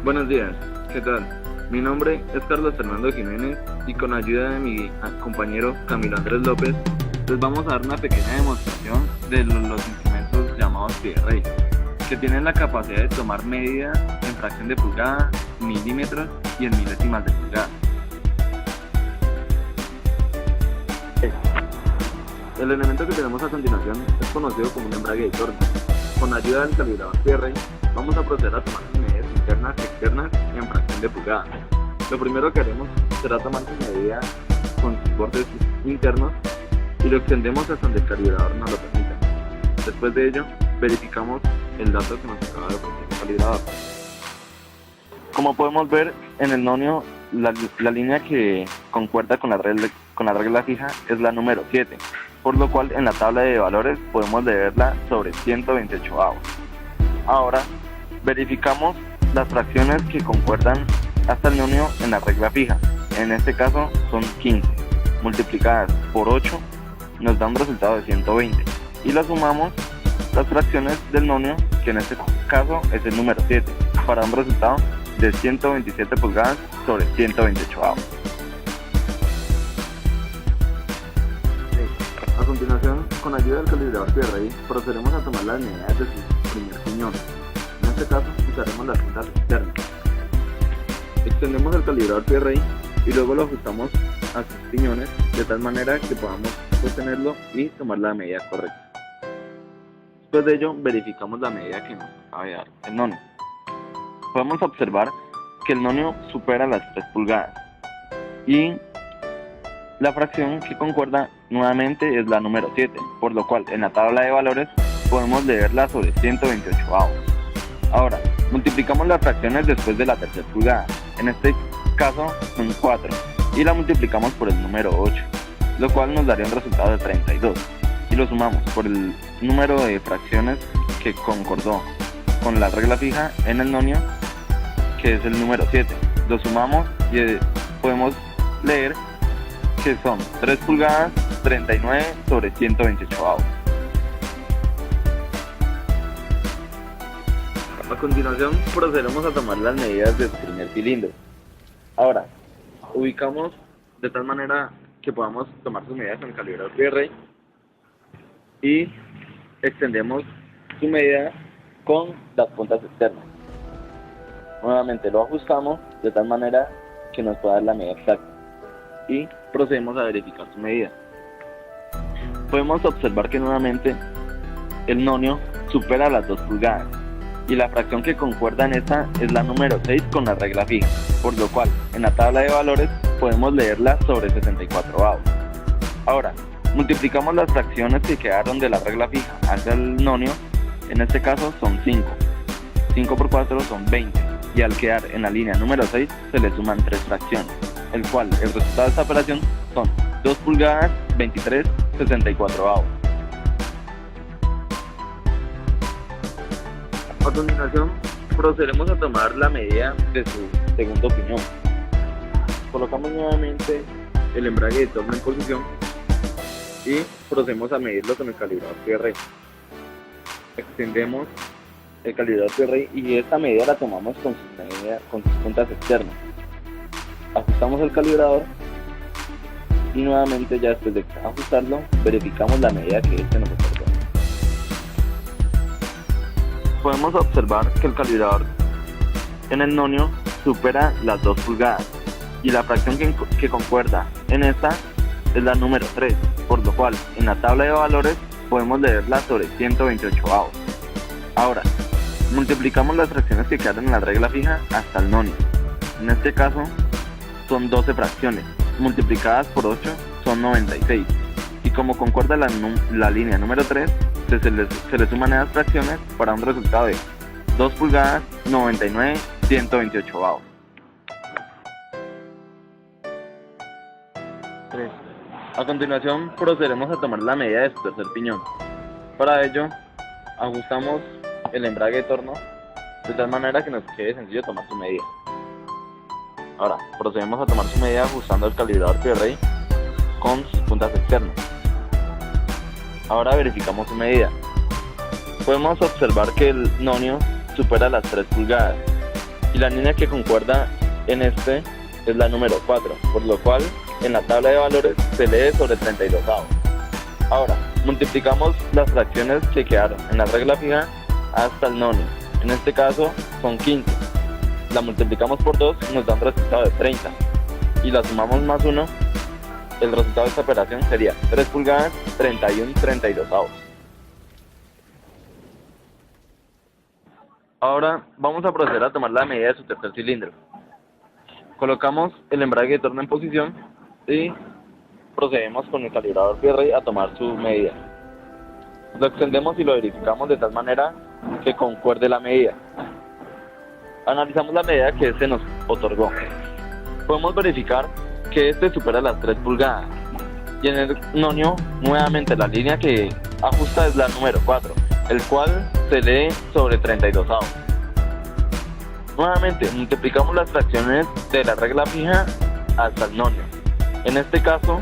Buenos días, ¿qué tal? Mi nombre es Carlos Fernando Jiménez y con ayuda de mi compañero Camilo Andrés López les vamos a dar una pequeña demostración de los instrumentos llamados pie de rey, que tienen la capacidad de tomar medidas en fracción de pulgada, milímetros y en milésimas de pulgada. El elemento que tenemos a continuación es conocido como un embrague de torno. Con ayuda del calibrador pie de rey vamos a proceder a tomar sus medidas internas y externas en fracción de pulgada. Lo primero que haremos será tomar su medida con sus bordes internos y lo extendemos hasta donde el calibrador nos lo permita. Después de ello, verificamos el dato que nos acaba de ofrecer el calibrador. Como podemos ver en el nonio, la línea que concuerda con la regla fija es la número 7, por lo cual en la tabla de valores podemos leerla sobre 128avos. Ahora, verificamos las fracciones que concuerdan hasta el nonio en la regla fija. En este caso son 15, multiplicadas por 8 nos da un resultado de 120 y las sumamos las fracciones del nonio, que en este caso es el número 7, para un resultado de 127 pulgadas sobre 128avos. A continuación, con ayuda del calibrador pie de rey, procederemos a tomar las medidas de su primer piñón. En este caso, usaremos las puntas externas. Extendemos el calibrador pie de rey y luego lo ajustamos a sus piñones de tal manera que podamos sostenerlo y tomar la medida correcta. Después de ello, verificamos la medida que nos acaba de dar el nonio. Podemos observar que el nonio supera las 3 pulgadas y la fracción que concuerda nuevamente es la número 7, por lo cual en la tabla de valores podemos leerla sobre 128avos. Ahora, multiplicamos las fracciones después de la tercera pulgada, en este caso son 4, y la multiplicamos por el número 8, lo cual nos daría un resultado de 32, y lo sumamos por el número de fracciones que concordó con la regla fija en el nonio, que es el número 7. Lo sumamos y podemos leer que son 3 pulgadas 39 sobre 128avos. A continuación procederemos a tomar las medidas de su primer cilindro. Ahora, ubicamos de tal manera que podamos tomar sus medidas con el calibrador pie de rey y extendemos su medida con las puntas externas. Nuevamente lo ajustamos de tal manera que nos pueda dar la medida exacta y procedemos a verificar su medida. Podemos observar que nuevamente el nonio supera las 2 pulgadas y la fracción que concuerda en esta es la número 6 con la regla fija, por lo cual en la tabla de valores podemos leerla sobre 64avos. Ahora, multiplicamos las fracciones que quedaron de la regla fija hacia el nonio, en este caso son 5. 5 por 4 son 20 y al quedar en la línea número 6 se le suman 3 fracciones, el cual el resultado de esta operación son 2 pulgadas 23 64avos. A continuación procederemos a tomar la medida de su segundo piñón. Colocamos nuevamente el embrague de torno en posición y procedemos a medirlo con el calibrador pie de rey. Extendemos el calibrador pie de rey y esta medida la tomamos con sus puntas externas. Ajustamos el calibrador y nuevamente, ya después de ajustarlo, verificamos la medida que este nos otorgó. Podemos observar que el calibrador en el nonio supera las 2 pulgadas y la fracción que concuerda en esta es la número 3, por lo cual en la tabla de valores podemos leerla sobre 128avos. Ahora, multiplicamos las fracciones que quedan en la regla fija hasta el nonio. En este caso son 12 fracciones, multiplicadas por 8 son 96, y como concuerda la línea número 3, se le suman esas fracciones para un resultado de 2 pulgadas 99 128avos. 3. A continuación procederemos a tomar la medida de su tercer piñón. Para ello, ajustamos el embrague de torno de tal manera que nos quede sencillo tomar su medida. Ahora, procedemos a tomar su medida ajustando el calibrador pie de rey con sus puntas externas. Ahora verificamos su medida. Podemos observar que el nonio supera las 3 pulgadas y la línea que concuerda en este es la número 4, por lo cual en la tabla de valores se lee sobre 32. Ahora, multiplicamos las fracciones que quedaron en la regla fija hasta el nonio. En este caso son 15. La multiplicamos por 2 y nos da un resultado de 30. Y la sumamos más 1, el resultado de esta operación sería 3 pulgadas 31/32. Ahora vamos a proceder a tomar la medida de su tercer cilindro. Colocamos el embrague de torno en posición y procedemos con el calibrador Pirrey a tomar su medida. Lo extendemos y lo verificamos de tal manera que concuerde la medida. Analizamos la medida que este nos otorgó. Podemos verificar que este supera las 3 pulgadas. Y en el nonio, nuevamente la línea que ajusta es la número 4, el cual se lee sobre 32. Nuevamente, multiplicamos las fracciones de la regla fija hasta el nonio. En este caso,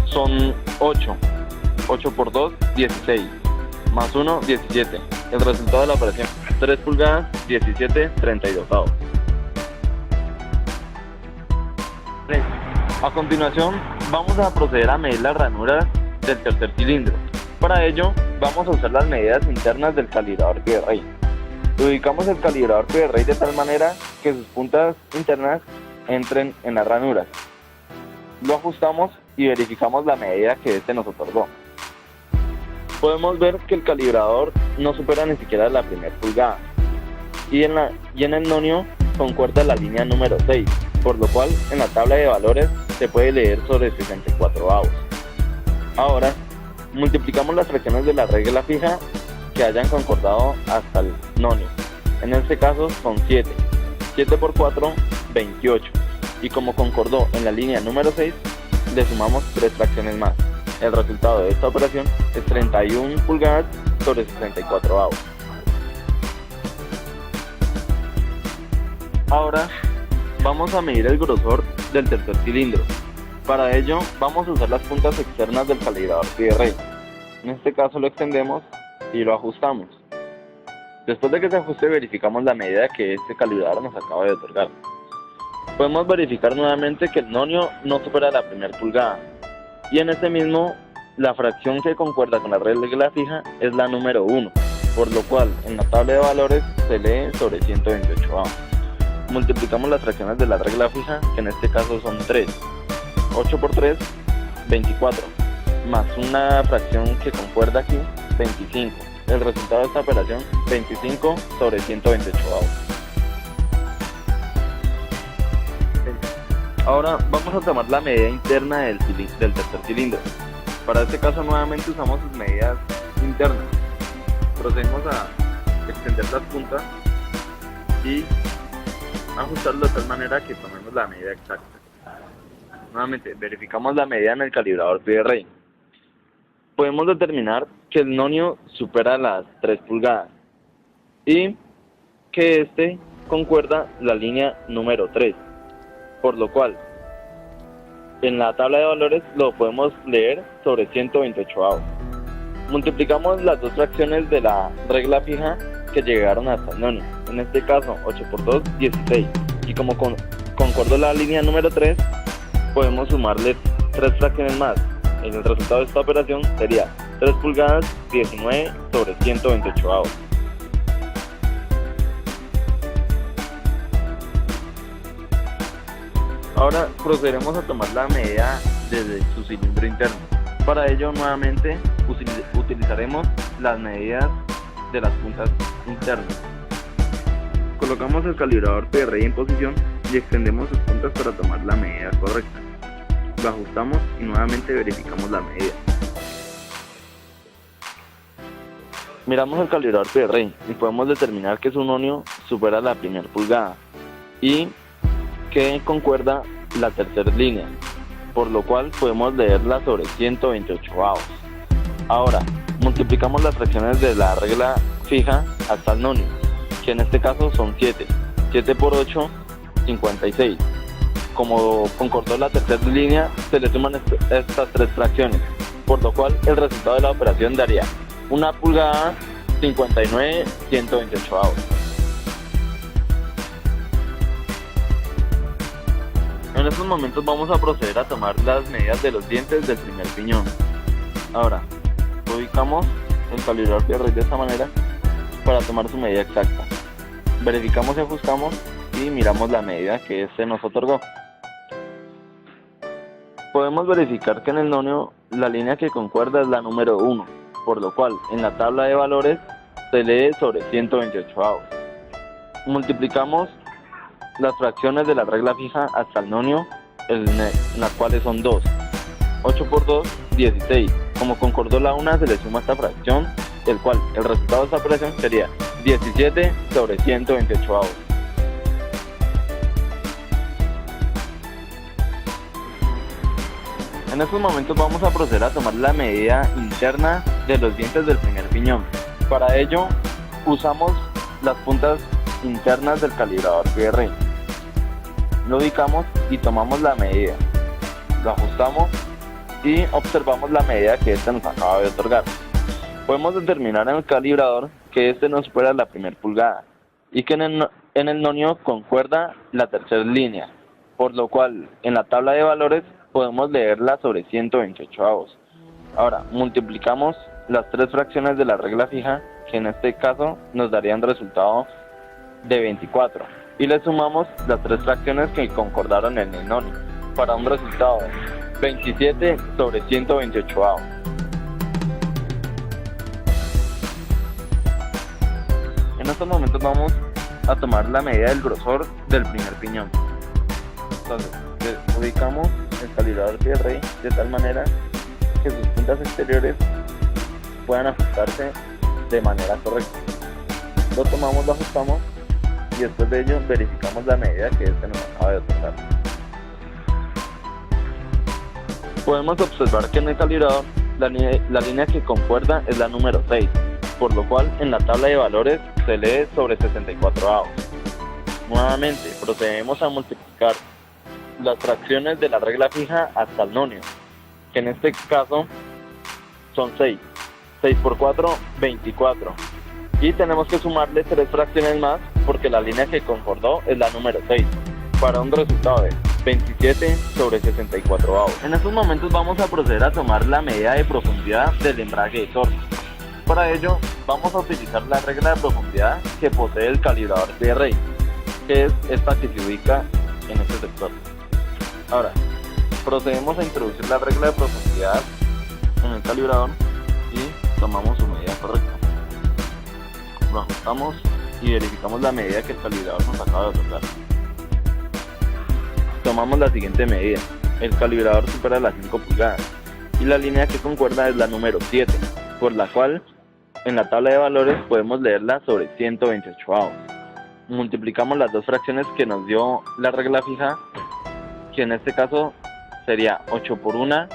son 8. 8 por 2, 16. Más 1, 17. El resultado de la operación, 3 pulgadas, 17/32. A continuación, vamos a proceder a medir las ranuras del tercer cilindro. Para ello, vamos a usar las medidas internas del calibrador Pirrey. Ubicamos el calibrador Pirrey de tal manera que sus puntas internas entren en las ranuras. Lo ajustamos y verificamos la medida que este nos otorgó. Podemos ver que el calibrador no supera ni siquiera la primera pulgada. Y en el nonio concuerda la línea número 6, por lo cual en la tabla de valores se puede leer sobre 64. Ahora, multiplicamos las fracciones de la regla fija que hayan concordado hasta el nonio. En este caso son 7. 7 por 4, 28. Y como concordó en la línea número 6, le sumamos 3 fracciones más. El resultado de esta operación es 31 pulgadas sobre 64. Ahora vamos a medir el grosor del tercer cilindro. Para ello vamos a usar las puntas externas del calibrador Pirrey. En este caso lo extendemos y lo ajustamos. Después de que se ajuste, verificamos la medida que este calibrador nos acaba de otorgar. Podemos verificar nuevamente que el nonio no supera la primera pulgada. Y en este mismo, la fracción que concuerda con la regla fija es la número 1, por lo cual en la tabla de valores se lee sobre 128. Multiplicamos las fracciones de la regla fija, que en este caso son 3. 8 por 3, 24. Más una fracción que concuerda aquí, 25. El resultado de esta operación, 25 sobre 128. Ahora vamos a tomar la medida interna del tercer cilindro. Para este caso nuevamente usamos sus medidas internas. Procedemos a extender las puntas y ajustarlo de tal manera que tomemos la medida exacta. Nuevamente verificamos la medida en el calibrador Pirrey. Podemos determinar que el nonio supera las 3 pulgadas y que este concuerda la línea número 3, por lo cual en la tabla de valores lo podemos leer sobre 128. Multiplicamos las dos fracciones de la regla fija que llegaron hasta el nonio. En este caso 8 por 2, 16. Y como concordó la línea número 3, podemos sumarle 3 fracciones más. El resultado de esta operación sería 3 pulgadas, 19 sobre 128. Ahora procederemos a tomar la medida desde su cilindro interno. Para ello nuevamente utilizaremos las medidas de las puntas internas. Colocamos el calibrador Pirrey en posición y extendemos sus puntas para tomar la medida correcta. Lo ajustamos y nuevamente verificamos la medida. Miramos el calibrador Pirrey y podemos determinar que su nonio supera la primera pulgada y que concuerda la tercera línea, por lo cual podemos leerla sobre 128. Ahora, multiplicamos las fracciones de la regla fija hasta el nonio, que en este caso son 7. 7 por 8, 56. Como concordó la tercera línea, se le suman estas 3 fracciones, por lo cual el resultado de la operación daría 1 pulgada, 59, 128. estos momentos vamos a proceder a tomar las medidas de los dientes del primer piñón. Ahora, ubicamos el calibrador pie rey de esta manera para tomar su medida exacta. Verificamos y ajustamos y miramos la medida que se nos otorgó. Podemos verificar que en el nonio la línea que concuerda es la número 1, por lo cual en la tabla de valores se lee sobre 128avos. Multiplicamos las fracciones de la regla fija hasta el nonio, en las cuales son 2. 8 por 2, 16. Como concordó la una, se le suma esta fracción, el cual el resultado de esta operación sería 17 sobre 128avos. En estos momentos vamos a proceder a tomar la medida interna de los dientes del primer piñón. Para ello, usamos las puntas internas del calibrador pie rey. Lo ubicamos y tomamos la medida. Lo ajustamos y observamos la medida que este nos acaba de otorgar. Podemos determinar en el calibrador que este nos supera la primera pulgada y que en el nonio concuerda la tercera línea, por lo cual en la tabla de valores podemos leerla sobre 128avos. Ahora, multiplicamos las tres fracciones de la regla fija, que en este caso nos darían resultado de 24, y le sumamos las tres fracciones que concordaron en el nonio, para un resultado de 27 sobre 128avos. En estos momentos vamos a tomar la medida del grosor del primer piñón. Entonces, ubicamos el calibrador pie rey de tal manera que sus puntas exteriores puedan ajustarse de manera correcta. Lo tomamos, lo ajustamos y después de ello verificamos la medida que este nos acaba de otorgar. Podemos observar que en el calibrador la línea que concuerda es la número 6, por lo cual en la tabla de valores se lee sobre 64avos. Nuevamente procedemos a multiplicar las fracciones de la regla fija hasta el nonio, que en este caso son 6. 6 por 4, 24. Y tenemos que sumarle tres fracciones más porque la línea que concordó es la número 6, para un resultado de 27 sobre 64avos. En estos momentos vamos a proceder a tomar la medida de profundidad del embrague de torque. Para ello vamos a utilizar la regla de profundidad que posee el calibrador pie rey, que es esta que se ubica en este sector. Ahora, procedemos a introducir la regla de profundidad en el calibrador y tomamos su medida correcta. Lo ajustamos y verificamos la medida que el calibrador nos acaba de otorgar. Tomamos la siguiente medida. El calibrador supera las 5 pulgadas y la línea que concuerda es la número 7, por la cual en la tabla de valores podemos leerla sobre 128avos. Multiplicamos las dos fracciones que nos dio la regla fija, que en este caso sería 8 por 1,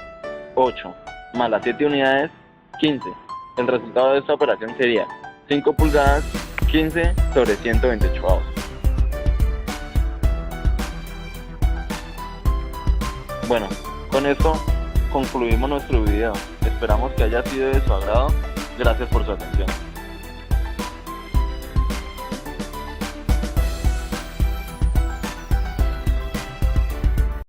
8, más las 7 unidades, 15. El resultado de esta operación sería 5 pulgadas, 15 sobre 128avos. Bueno, con esto concluimos nuestro video. Esperamos que haya sido de su agrado. Gracias por su atención.